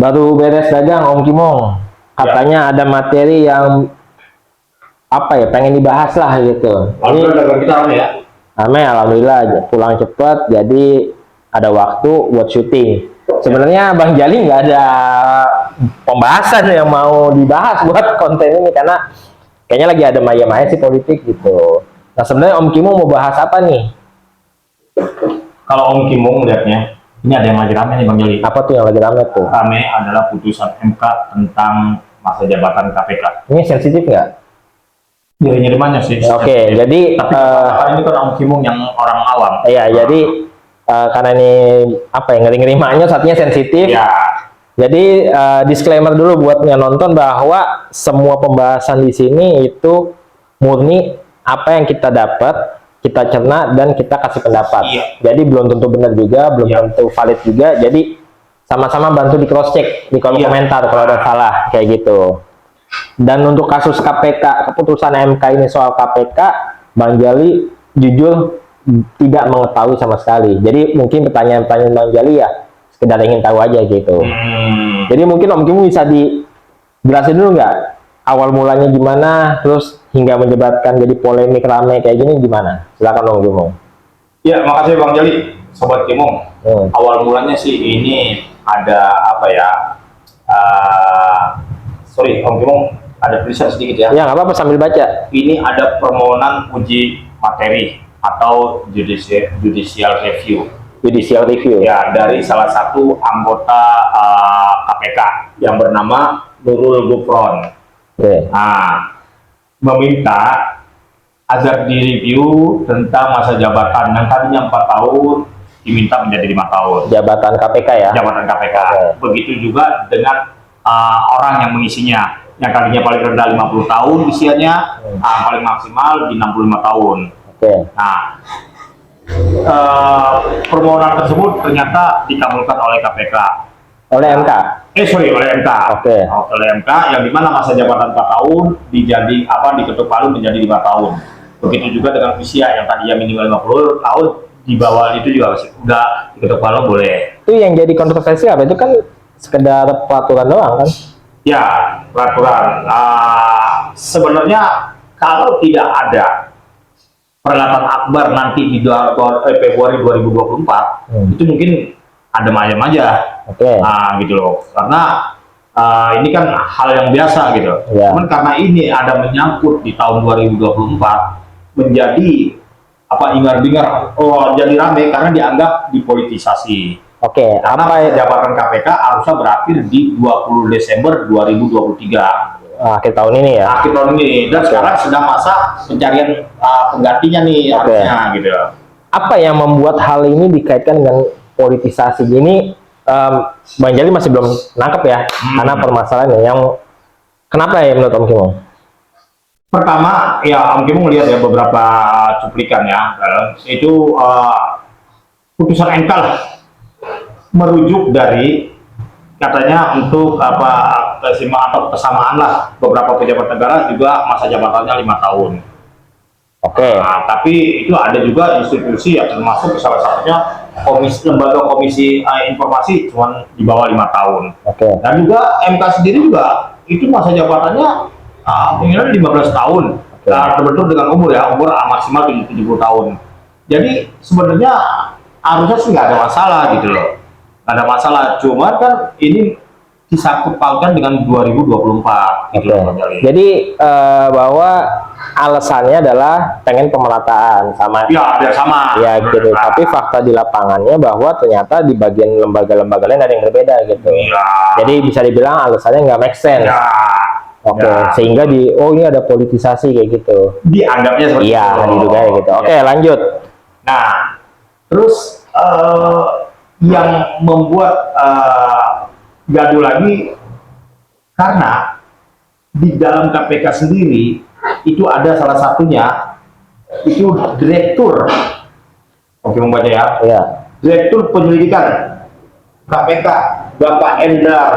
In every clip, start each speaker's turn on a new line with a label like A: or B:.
A: Baru beres dagang Om Kimong. Katanya ada materi yang apa ya, pengen dibahas lah gitu.
B: Alhamdulillah dagang kita rame ya.
A: Rame, alhamdulillah pulang cepet, jadi ada waktu buat syuting. Sebenarnya Bang Jali nggak ada pembahasan yang mau dibahas buat konten ini karena kayaknya lagi ada maya-maya sih politik gitu. Nah sebenarnya Om Kimong mau bahas apa nih?
B: Kalau Om Kimong melihatnya, ini ada yang lagi rame nih Bang Jali.
A: Apa tuh yang lagi rame tuh?
B: Rame adalah putusan MK tentang masa jabatan KPK.
A: Ini sensitif nggak?
B: Nyeri-nyerimanya sih.
A: Oke, jadi
B: Tapi ini kan Om Kimong yang orang awam.
A: iya, jadi karena ini apa ya, ngeri-ngerimanya saatnya sensitif.
B: Ya.
A: Jadi disclaimer dulu buat yang nonton bahwa semua pembahasan di sini itu murni apa yang kita dapat, kita cerna dan kita kasih pendapat.
B: Iya.
A: Jadi belum tentu benar juga, belum
B: Iya.
A: tentu valid juga. Jadi sama-sama bantu di cross check di kolom
B: Iya.
A: komentar kalau ada salah kayak gitu. Dan untuk kasus KPK, keputusan MK ini soal KPK, Bang Jali jujur tidak mengetahui sama sekali. Jadi mungkin pertanyaan-pertanyaan Bang Jali ya sekedar ingin tahu aja gitu. Jadi mungkin Om Kimong bisa dijelasin dulu nggak awal mulanya gimana, terus hingga menyebabkan jadi polemik rame kayak gini gimana? Silakan Om Kimong.
B: Ya, makasih Bang Jali, Sobat Kimong. Awal mulanya sih ini ada apa ya? Sorry, Om Kimong ada tulisan sedikit ya.
A: Ya nggak apa-apa sambil baca.
B: Ini ada permohonan uji materi atau judicial review.
A: Judicial review.
B: Ya, dari salah satu anggota KPK yang bernama Nurul Gufron.
A: Oke.
B: Nah, meminta agar direview tentang masa jabatan yang tadinya 4 tahun diminta menjadi 5 tahun.
A: Jabatan KPK ya.
B: Jabatan KPK.
A: Oke.
B: Begitu juga dengan orang yang mengisinya. Yang tadinya paling rendah 50 tahun usianya, paling maksimal di 65 tahun.
A: Oke.
B: Nah, permohonan tersebut ternyata dikabulkan oleh KPK.
A: Oleh MK.
B: Oleh MK.
A: Oke.
B: Oleh MK yang dimana masa jabatan 4 tahun diketuk palu menjadi 5 tahun. Begitu juga dengan usia yang tadinya minimal 50 tahun, di bawah itu juga udah diketuk palu boleh.
A: Itu yang jadi kontroversi apa? Itu kan sekedar peraturan doang kan?
B: Ya, peraturan. Sebenarnya kalau tidak ada perhelatan akbar nanti di Februari 2024, itu mungkin adem ayem aja.
A: Oke.
B: Gitu loh. Karena ini kan hal yang biasa gitu.
A: Ya.
B: Cuman karena ini ada menyangkut di tahun 2024 menjadi ingar-bingar, jadi rame karena dianggap dipolitisasi.
A: Oke,
B: Karena
A: apa ya?
B: jabatan KPK harusnya berakhir di 20 Desember 2023.
A: Akhir tahun ini ya.
B: Akhir tahun ini, dan sekarang sedang masa pencarian penggantinya nih harusnya gitu.
A: Apa yang membuat hal ini dikaitkan dengan politisasi? Ini Bang Jali masih belum nangkep ya, karena permasalahannya yang kenapa ya menurut Om Kimong?
B: Pertama, ya Om Kimong melihat ya beberapa cuplikan ya, itu putusan MK lah, merujuk dari katanya untuk kesamaan lah beberapa pejabat negara juga masa jabatannya 5 tahun.
A: Oke.
B: Nah, tapi itu ada juga institusi ya, termasuk salah satunya lembaga komisi informasi cuma di bawah 5 tahun.
A: Oke.
B: Dan juga MK sendiri juga itu masa jabatannya minimal 15 tahun. Terbentur dengan umur ya, umur maksimal 70 tahun. Jadi sebenarnya harusnya sih nggak ada masalah gitu loh. Nggak ada masalah, cuma kan ini disangkut pautkan dengan 2024 gitu loh, Bang Jali.
A: Jadi bahwa alasannya adalah pengen pemerataan sama
B: Ya, biar sama.
A: ya gitu. Tapi fakta di lapangannya bahwa ternyata di bagian lembaga-lembaga lain ada yang berbeda gitu.
B: Iya.
A: Jadi bisa dibilang alasannya nggak make sense.
B: Ya.
A: Oke,
B: Ya.
A: sehingga ini ada politisasi kayak gitu.
B: Dianggapnya seperti
A: Iya,
B: itu.
A: diduga gitu. Oke,
B: Ya.
A: lanjut.
B: Nah, terus yang membuat gaduh lagi karena di dalam KPK sendiri itu ada salah satunya itu direktur, oke membaca ya,
A: Iya.
B: direktur penyelidikan KPK Bapak Endar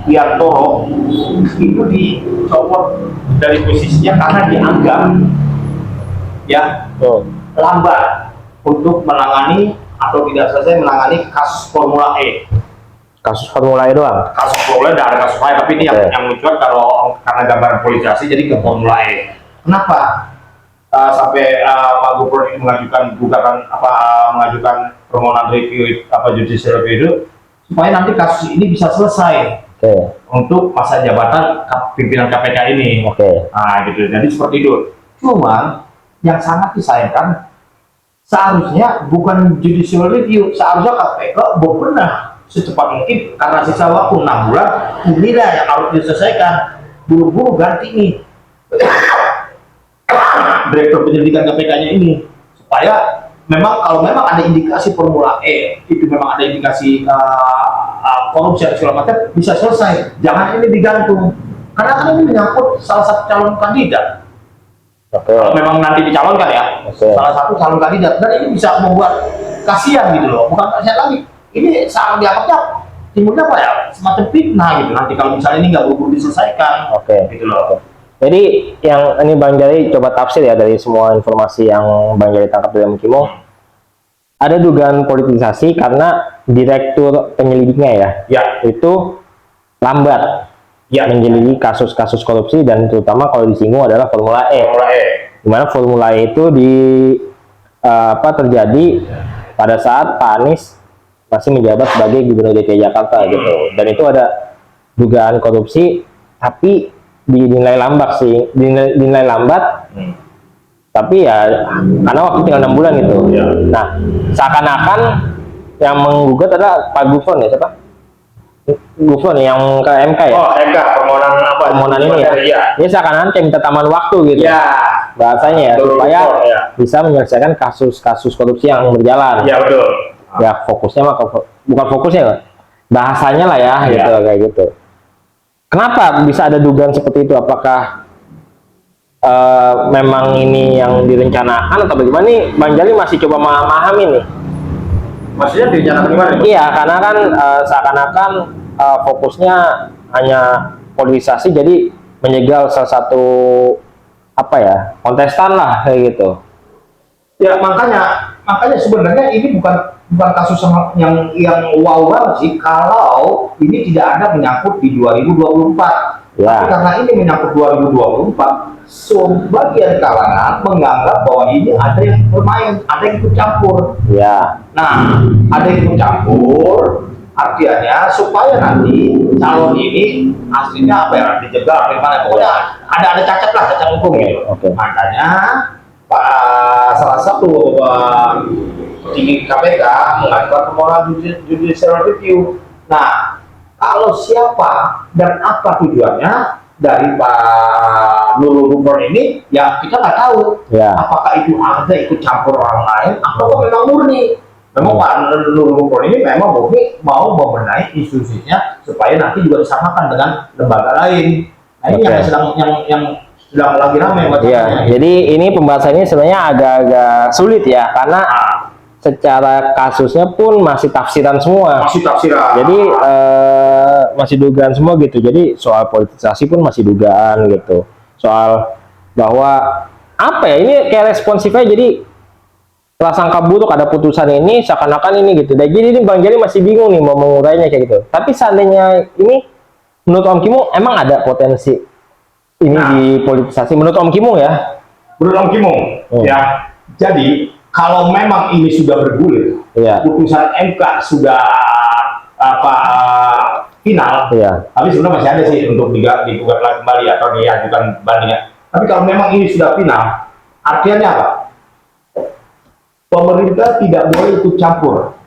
B: Priantoro itu dicopot dari posisinya karena dianggap ya lambat untuk menangani atau tidak selesai menangani kasus Formula E.
A: kasus Formula E doang.
B: Kasus Formula E ada kasus lain, tapi ini yang mencuat kalau karena gambaran politisasi jadi ke Formula E. Kenapa sampai Pak Gubernur ini mengajukan gugatan mengajukan permohonan review judicial review itu supaya nanti kasus ini bisa selesai untuk masa jabatan pimpinan KPK ini. Nah gitu, jadi seperti itu. Cuman yang sangat disayangkan seharusnya bukan judicial review, seharusnya KPK bebenah secepat mungkin karena sisa waktu 6 bulan inilah yang harus diselesaikan, buru-buru ganti nih direktur penyelidikan KPK-nya ini, supaya kalau memang ada indikasi Formula E itu memang ada indikasi korupsi dan segala macam bisa selesai, jangan ini digantung karena kan ini menyangkut salah satu calon kandidat. Kalau memang nanti dicalonkan ya, salah satu calon kandidat, dan ini bisa membuat kasihan gitu loh, bukan kasihan lagi, ini saat dianggapnya timbulnya apa ya, semacam fitnah gitu nanti kalau misalnya ini nggak buru-buru diselesaikan. Gitu loh.
A: Jadi yang ini Bang Jali coba tafsir ya dari semua informasi yang Bang Jali tangkap dari Om Kimo, ada dugaan politisasi karena direktur penyelidiknya ya itu lambat menyelidiki kasus-kasus korupsi, dan terutama kalau disinggung adalah Formula E. Dimana Formula E itu terjadi pada saat Pak Anies masih menjabat sebagai Gubernur DKI Jakarta gitu, dan itu ada dugaan korupsi tapi dinilai lambat tapi ya karena waktu tinggal 6 bulan gitu. Nah seakan-akan yang menggugat adalah Pak Gufron ya, siapa? Gufron yang ke MK ya?
B: MK, permohonan
A: ini ya. Dia seakan-akan kayak minta tambahan waktu gitu bahasanya ya, supaya bisa menyelesaikan kasus-kasus korupsi yang berjalan. Ya fokusnya bukan fokusnya bahasanya lah ya gitu, kayak gitu. Kenapa bisa ada dugaan seperti itu? Apakah memang ini yang direncanakan atau bagaimana? Nih Bang Jali masih coba memahami nih.
B: Maksudnya direncanakan gimana?
A: Iya, karena kan seakan-akan fokusnya hanya politisasi, jadi menjegal salah satu kontestan lah kayak gitu.
B: Ya makanya sebenarnya ini bukan kasus yang wow banget sih kalau ini tidak ada menyangkut di 2024. Tapi karena ini menyangkut 2024, sebagian kalangan menganggap bahwa ini ada yang bermain, ada yang ikut campur. Nah, ada yang ikut campur, artinya supaya nanti calon ini aslinya dijegal bagaimana, pokoknya ada cacat hukum gitu. Makanya salah satu tinggi KPK mengajukan permohonan judicial review. Nah, kalau siapa dan apa tujuannya dari Pak Nurul Gufron ini, ya kita nggak tahu. Apakah itu ada ikut campur orang lain atau memang murni? Memang Pak Nurul Gufron ini memang murni mau membenahi institusinya supaya nanti juga disamakan dengan lembaga lain. Nah ini yang sedang lagi ramai
A: wacananya. Jadi ini pembahasannya sebenarnya agak-agak sulit ya, karena secara kasusnya pun masih tafsiran semua. Jadi masih dugaan semua gitu. Jadi soal politisasi pun masih dugaan gitu. Soal bahwa ini kayak responsifnya, jadi prasangka buruk ada putusan ini seakan-akan ini gitu. Dan jadi ini Bang Jali masih bingung nih mau mengurainya kayak gitu. Tapi seandainya ini menurut Om Kimo emang ada potensi ini dipolitisasi menurut Om Kimo ya?
B: Menurut Om Kimo ya. Jadi kalau memang ini sudah bergulir, putusan MK sudah final, tapi sebenarnya masih ada sih untuk digugat kembali atau diajukan bandingnya. Tapi kalau memang ini sudah final, artinya apa? Pemerintah tidak boleh ikut campur.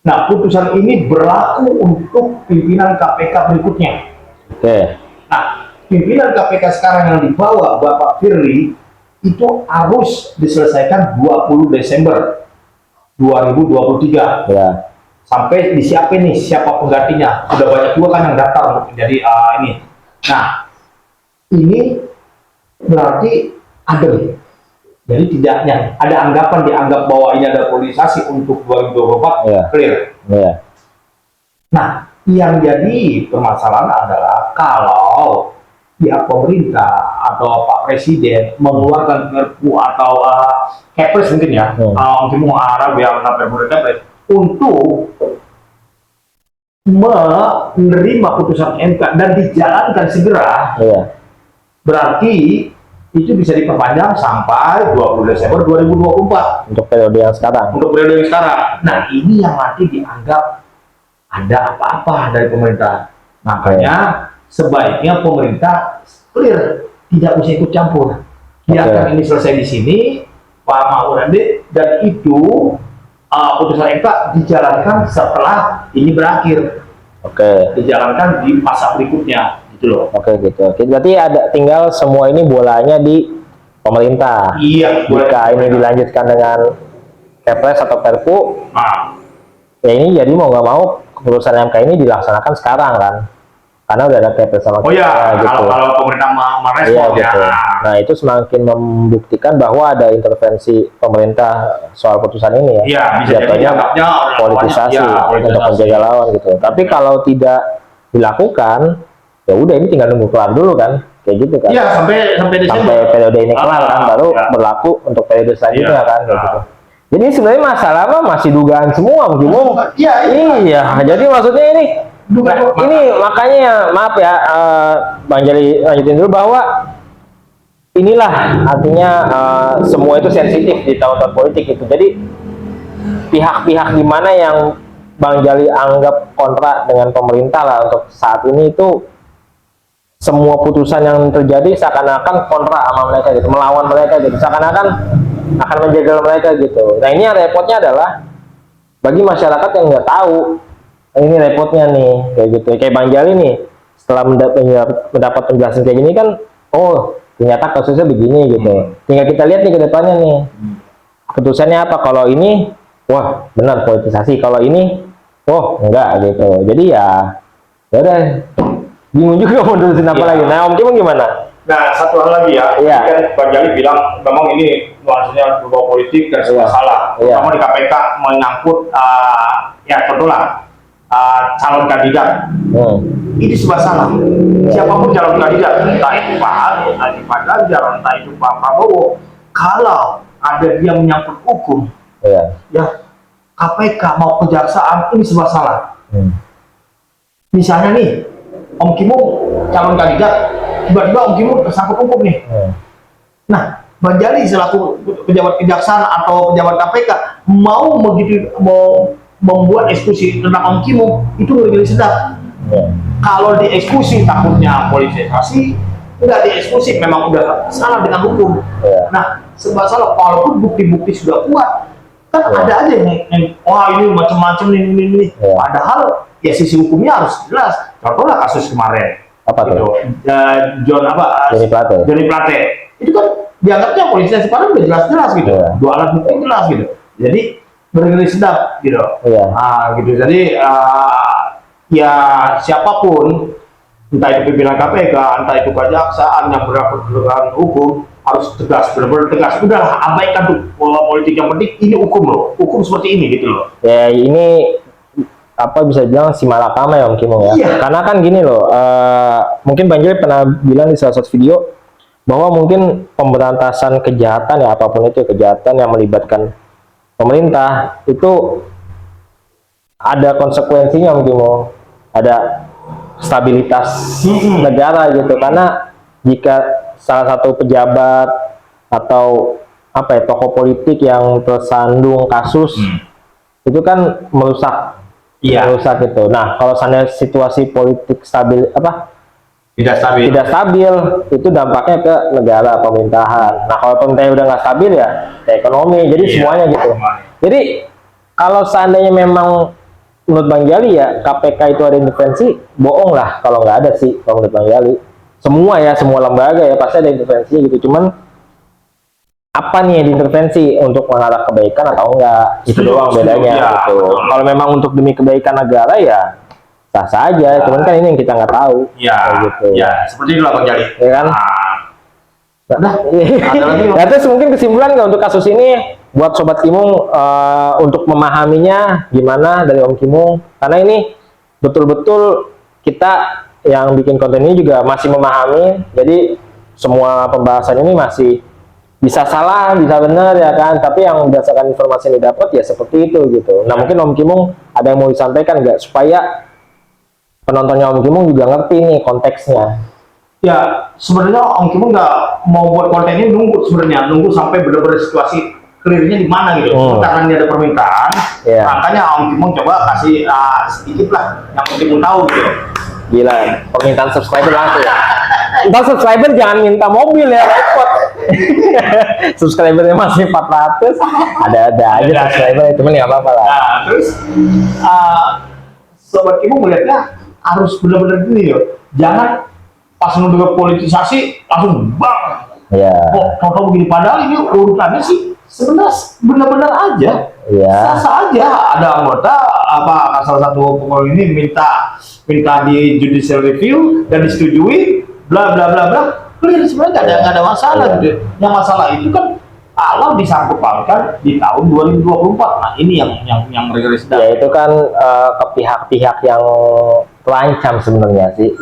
B: Nah, putusan ini berlaku untuk pimpinan KPK berikutnya. Nah, pimpinan KPK sekarang yang dibawa Bapak Firly itu harus diselesaikan 20 Desember 2023. Sampai disiapin nih siapa penggantinya. Sudah banyak juga kan yang daftar untuk menjadi ini. Nah, ini berarti adem. Jadi tidaknya ada anggapan dianggap bahwa ini ada politisasi untuk 2024 clear. Nah, yang jadi permasalahan adalah kalau pihak pemerintah atau Pak Presiden mengeluarkan Perpu atau Kepres mungkin ya, mungkin Arab ya, Perpu Kepres untuk menerima putusan MK dan dijalankan segera,
A: Iya.
B: berarti itu bisa diperpanjang sampai 20 Desember 2024
A: Untuk periode yang sekarang.
B: untuk periode yang sekarang. Nah, ini yang nanti dianggap ada apa-apa dari pemerintah. Makanya sebaiknya pemerintah clear, tidak usah ikut campur. Biarkan ini selesai di sini, Pak Mahfud MD, dan itu putusan MK dijalankan setelah ini berakhir,
A: Oke.
B: dijalankan di masa berikutnya, gitu loh.
A: Oke gitu. Oke, berarti ada tinggal semua ini bolanya di pemerintah.
B: Iya, boleh.
A: Jika ini dilanjutkan dengan Kepres atau Perpu,
B: Nah,
A: ya ini jadi mau nggak mau keputusan MK ini dilaksanakan sekarang kan, karena udah ada Kepres sama
B: oh ya,
A: gitu.
B: kalau pemerintah
A: Iya
B: merespon
A: gitu.
B: ya.
A: Nah itu semakin membuktikan bahwa ada intervensi pemerintah soal putusan ini ya.
B: Iya, bisa jadi
A: Jatuhnya
B: dianggapnya
A: politisasi
B: ya,
A: untuk
B: politisasi.
A: menjaga lawan gitu. Tapi kalau tidak dilakukan, ya udah ini tinggal nunggu kelar dulu kan, kayak gitu kan.
B: Iya, sampai Desember.
A: Sampai periode ini kelar kan, baru
B: ya.
A: berlaku untuk periode selanjutnya
B: Iya,
A: kan, kayak
B: iya.
A: gitu. Jadi sebenarnya masalah apa masih dugaan semua mungkin.
B: Iya,
A: Iya, jadi maksudnya ini ini makanya maaf ya Bang Jali lanjutin dulu bahwa inilah artinya semua itu sensitif di tahun-tahun politik itu. Jadi pihak-pihak di mana yang Bang Jali anggap kontra dengan pemerintah lah untuk saat ini itu semua putusan yang terjadi seakan-akan kontra sama mereka gitu, melawan mereka gitu, seakan-akan akan menjegal mereka gitu. Nah ini yang repotnya adalah bagi masyarakat yang nggak tahu, ini repotnya nih kayak gitu. Kayak Bang Jali nih, setelah mendapat penjelasan kayak gini kan, oh ternyata kasusnya begini gitu. Tinggal kita lihat nih ke depannya nih, keputusannya apa. Kalau ini, wah benar politisasi. Kalau ini, oh enggak gitu. Jadi ya udah bingung juga mau terusin apa lagi. Nah Om Kim gimana?
B: Nah, satu hal lagi ya,
A: Iya.
B: kan Bang Jali bilang memang ini nuansanya berbau politik dan serba salah.
A: Iya.
B: Terutama di KPK menyangkut ya contohlah calon kandidat. Ini serba salah. Siapapun calon kandidat, entah itu Pak Anies, entah itu Pak Ganjar, entah itu Pak Prabowo, kalau ada dia menyangkut hukum,
A: Iya.
B: ya KPK mau kejaksaan ini serba salah. Misalnya nih, Om Kimu calon kandidat, tiba-tiba Om Kimu tersangkut hukum nih. Nah, Bang Jali selaku pejabat kejaksaan atau pejabat KPK mau membuat eksekusi tentang Om Kimu itu ngeri sedap. Kalau dieksekusi takutnya politisasi, nggak dieksekusi memang udah salah dengan hukum. Nah, serba salah walaupun bukti-bukti sudah kuat, kan ada aja yang wah ini macam-macam ini. Padahal ya sisi hukumnya harus jelas. Contohnya kasus kemarin.
A: Apa tuh?
B: Gitu. Johnny Plate. Itu kan dianggapnya politisasi padahal udah jelas-jelas gitu. Dua alat bukti jelas gitu. Jadi ngeri sedap gitu. Gitu. Jadi ya siapapun, entah itu pimpinan KPK, entah itu kejaksaan yang berhadapan dengan hukum harus tegas, benar-benar tegas. Udah abaikan tuh pola politik, yang penting ini hukum loh, hukum seperti ini gitu loh.
A: Ya ini apa bisa bilang si malakama ya Om Kimo ya.
B: Iya.
A: Karena kan gini loh, mungkin Bang Jali pernah bilang di salah satu video bahwa mungkin pemberantasan kejahatan ya apapun itu kejahatan yang melibatkan pemerintah itu ada konsekuensinya Om Kimo, ada stabilitas negara gitu. Karena jika salah satu pejabat atau apa ya tokoh politik yang tersandung kasus itu kan merusak itu. Nah kalau seandainya situasi politik tidak stabil itu dampaknya ke negara pemerintahan. Nah kalau pemerintahnya udah nggak stabil ya ke ekonomi, jadi semuanya gitu. Jadi kalau seandainya memang menurut Bang Jali ya KPK itu ada intervensi, bohong lah kalau nggak ada sih kalau menurut Bang Jali. Semua lembaga ya pasti ada intervensi gitu. Cuman apa nih yang diintervensi untuk mengarah kebaikan atau enggak, itu doang bedanya gitu. Kalau memang untuk demi kebaikan negara ya sah saja, cuman kan ini yang kita nggak tahu.
B: Gitu. Ya seperti itulah Bang Jali.
A: Ya kan? Nah, terus mungkin kesimpulan nggak untuk kasus ini buat Sobat Kimung untuk memahaminya gimana dari Om Kimung, karena ini betul-betul kita yang bikin konten ini juga masih memahami, jadi semua pembahasan ini masih bisa salah, bisa benar ya kan, tapi yang berdasarkan informasi yang didapat ya seperti itu gitu. Nah mungkin Om Kimung ada yang mau disampaikan nggak supaya penontonnya Om Kimung juga ngerti nih konteksnya.
B: Ya sebenarnya Om Kim nggak mau buat kontennya, nunggu sampai benar-benar situasi clearnya di mana gitu. Karena ini ada permintaan, makanya Om Kim coba kasih sedikit lah yang Om Kim tahu gitu.
A: Gila, permintaan subscriber langsung ya. Ntar subscriber jangan minta mobil ya, repot. Subscribernya masih 400, ada aja subscriber, cuman nggak apa-apa lah.
B: Nah, terus Sobat Kim melihatnya harus benar-benar gini loh, jangan pas nuduh politisasi langsung bang. Kok begini, padahal ini urutannya sih sebenarnya benar-benar aja. Sah aja ada anggota salah satu pokok ini minta di judicial review dan disetujui, bla bla bla bla, clear sebenarnya nggak ada masalah gitu. Yang masalah itu kan kalau disangkut pautkan di tahun 2024. Nah ini yang rilis
A: ya itu kan ke pihak-pihak yang terancam sebenarnya sih,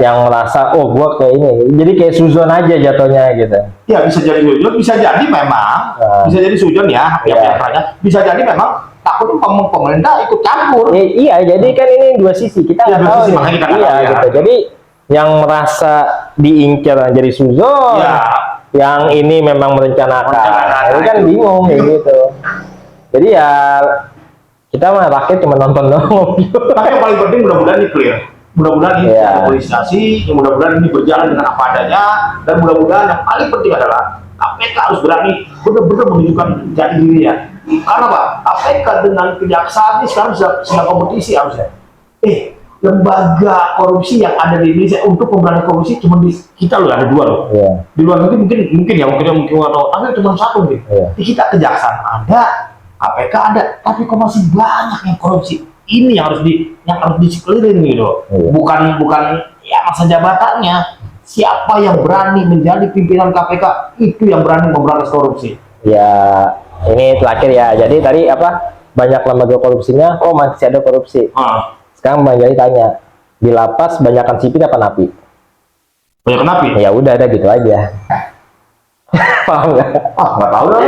A: yang merasa gua kayak ini, jadi kayak suzon aja jatuhnya gitu.
B: Ya bisa jadi suzon, bisa jadi memang bisa jadi suzon ya, bisa jadi memang takut pemerintah ikut campur.
A: Iya, jadi kan ini dua sisi, kita nggak tahu gitu. Jadi yang merasa diincar jadi suzon, yang ini memang merencanakan, itu kan bingung kayak gitu. Jadi ya kita mah rakyat cuma nonton doang.
B: Tapi yang paling penting mudah-mudahan ini clear. Mudah-mudahan ini politisasi, mudah-mudahan ini berjalan dengan apa adanya, dan mudah-mudahan yang paling penting adalah KPK harus berani benar-benar menunjukkan jati dirinya. Karena Pak, KPK dengan kejaksaan ini sekarang sedang kompetisi harusnya. Lembaga korupsi yang ada di Indonesia untuk pemberantasan korupsi cuma di kita loh, ada 2 loh. Di luar negeri mungkin tapi cuma 1 nih. Di kita kejaksaan ada, KPK ada, tapi kok masih banyak yang korupsi. Ini yang harus disekelirin gitu. Bukan ya masa jabatannya. Siapa yang berani menjadi pimpinan KPK itu yang berani memberantas korupsi.
A: Ya, ini terakhir ya. Jadi tadi banyak lembaga korupsinya, masih ada korupsi. Sekarang Bang Jali tanya, di lapas banyakan sipil apa napi?
B: Banyak napi?
A: Ya udah ada gitu aja. Paham nggak?
B: Nggak tahu dong.